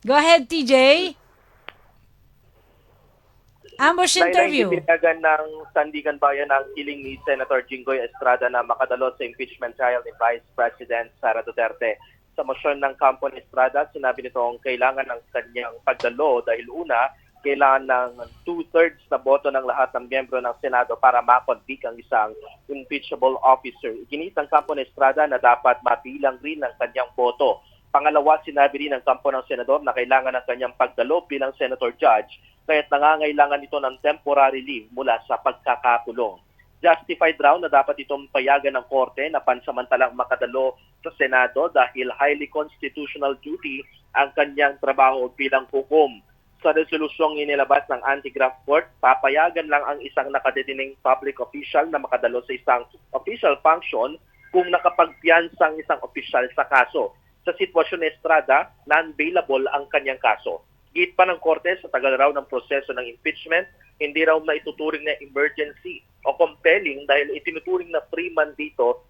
Go ahead, TJ. Ambush Laila, hindi interview. pinayagan ng Sandigan Bayan ang hiling ni Senator Jinggoy Estrada na makadalo sa impeachment trial ni Vice President Sara Duterte. Sa motion ng kampo ni Estrada, sinabi nitong kailangan ng kanyang pagdalo dahil una, kailangan ng two-thirds na boto ng lahat ng miyembro ng Senado para makonvict ang isang impeachable officer. Iginit ng kampo ni Estrada na dapat mabilang rin ng kanyang boto. Pangalawa, sinabi rin ng kampo ng senador na kailangan ng kanyang pagdalo bilang senator judge kaya't nangangailangan ito ng temporary leave mula sa pagkakakulong. Justified raw na dapat itong payagan ng korte na pansamantalang makadalo sa Senado dahil highly constitutional duty ang kanyang trabaho bilang hukom. Sa resolusyong inilabas ng anti-graft court, papayagan lang ang isang nakadetining public official na makadalo sa isang official function kung nakapagpiyansa ang isang official sa kaso. Sa sitwasyon ni Estrada, non-bailable ang kanyang kaso. Git pa ng korte sa tagal raw ng proseso ng impeachment, hindi raw maituturing na emergency o compelling dahil itinuturing na free man dito